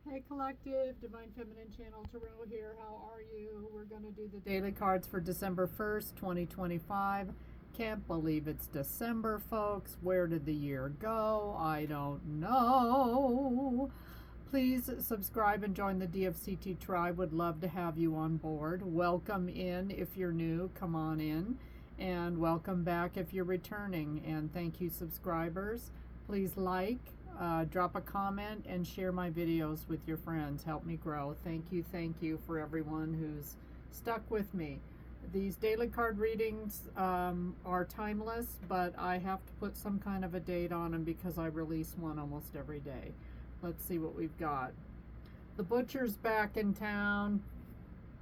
Hey Collective, Divine Feminine Channel Tarot here. How are you? We're going to do the daily cards for December 1st, 2025. Can't believe it's December, folks. Where did the year go? I don't know. Please subscribe and join the DFCT tribe. Would love to have you on board. Welcome in if you're new. Come on in. And welcome back if you're returning. And thank you, subscribers. Please like, drop a comment, and share my videos with your friends. Help me grow. Thank you for everyone who's stuck with me. These daily card readings are timeless, but I have to put some kind of a date on them because I release one almost every day. Let's see what we've got. The Butcher's back in town.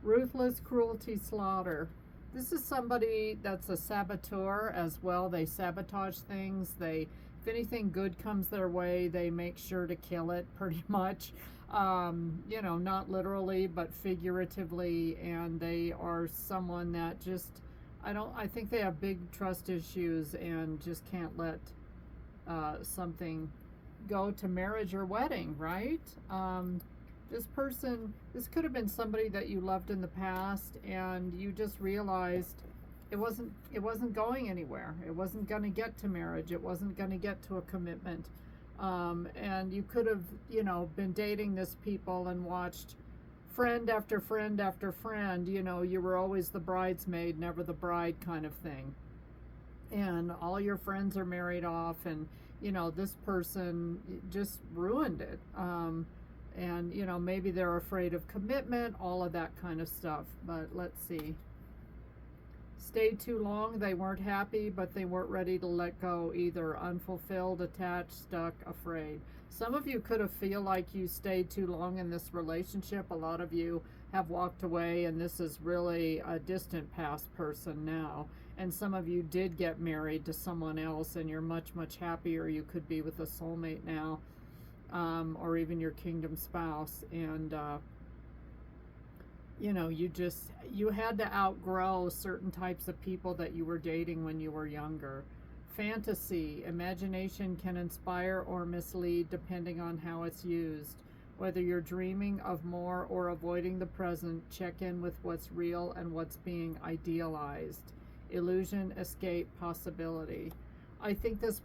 Ruthless cruelty slaughter. This is somebody that's a saboteur as well. They sabotage things. If anything good comes their way, they make sure to kill it pretty much. Not literally, but figuratively. And they are someone that just, I think they have big trust issues and just can't let something go to marriage or wedding, right? This could have been somebody that you loved in the past and you just realized it wasn't going anywhere. It wasn't going to get to marriage. It wasn't going to get to a commitment. And you could have, been dating this people and watched friend after friend after friend. You were always the bridesmaid, never the bride kind of thing. And all your friends are married off and, this person just ruined it. And, maybe they're afraid of commitment, all of that kind of stuff. But let's see. Stayed too long, they weren't happy, but they weren't ready to let go either. Unfulfilled, attached, stuck, afraid. Some of you could have feel like you stayed too long in this relationship. A lot of you have walked away, and this is really a distant past person now. And some of you did get married to someone else, and you're much, much happier. You could be with a soulmate now, or even your kingdom spouse. And you had to outgrow certain types of people that you were dating when you were younger. Fantasy, imagination can inspire or mislead depending on how it's used. Whether you're dreaming of more or avoiding the present, check in with what's real and what's being idealized. Illusion, escape, possibility. I think this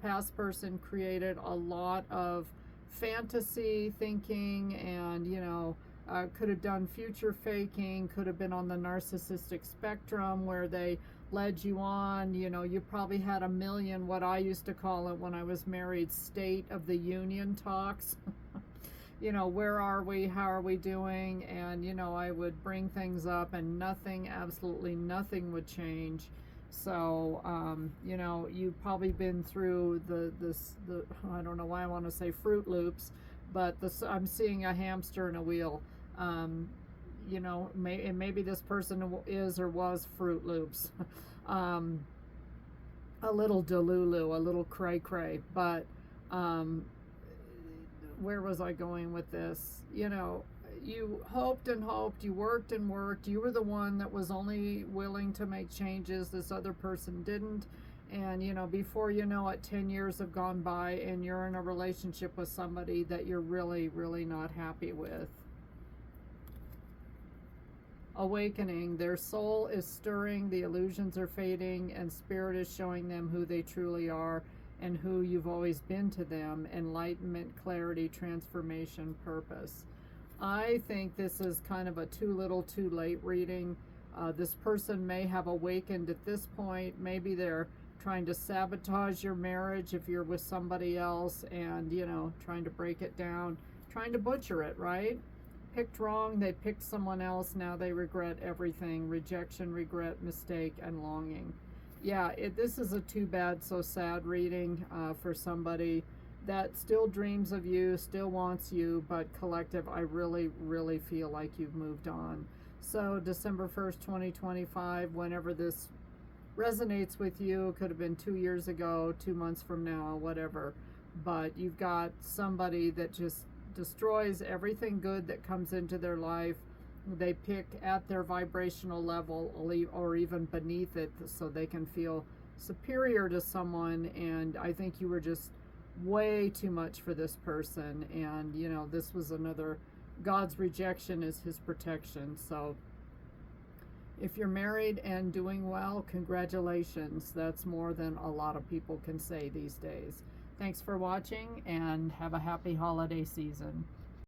past person created a lot of fantasy thinking and, could have done future faking, could have been on the narcissistic spectrum where they led you on. You probably had a million, what I used to call it when I was married, State of the Union talks. Where are we? How are we doing? And, I would bring things up and absolutely nothing would change. So, you've probably been through the I don't know why I want to say Fruit Loops, but I'm seeing a hamster in a wheel. Maybe this person is or was Fruit Loops. A little delulu, a little cray-cray. But where was I going with this? You hoped and hoped, you worked and worked. You were the one that was only willing to make changes. This other person didn't. And, before you know it, 10 years have gone by and you're in a relationship with somebody that you're really, really not happy with. Awakening. Their soul is stirring, the illusions are fading, and spirit is showing them who they truly are and who you've always been to them. Enlightenment, clarity, transformation, purpose. I think this is kind of a too little too late reading. This person may have awakened at this point. Maybe they're trying to sabotage your marriage if you're with somebody else and, trying to break it down, trying to butcher it, right? Picked wrong, they picked someone else, now they regret everything. Rejection, regret, mistake, and longing. Yeah, this is a too bad, so sad reading for somebody that still dreams of you, still wants you, but collective, I really, really feel like you've moved on. So December 1st, 2025, whenever this resonates with you, it could have been 2 years ago, 2 months from now, whatever. But you've got somebody that just destroys everything good that comes into their life. They pick at their vibrational level or even beneath it so they can feel superior to someone. And I think you were just way too much for this person. And, you know, this was another, God's rejection is his protection. So if you're married and doing well, congratulations. That's more than a lot of people can say these days. Thanks for watching, and have a happy holiday season.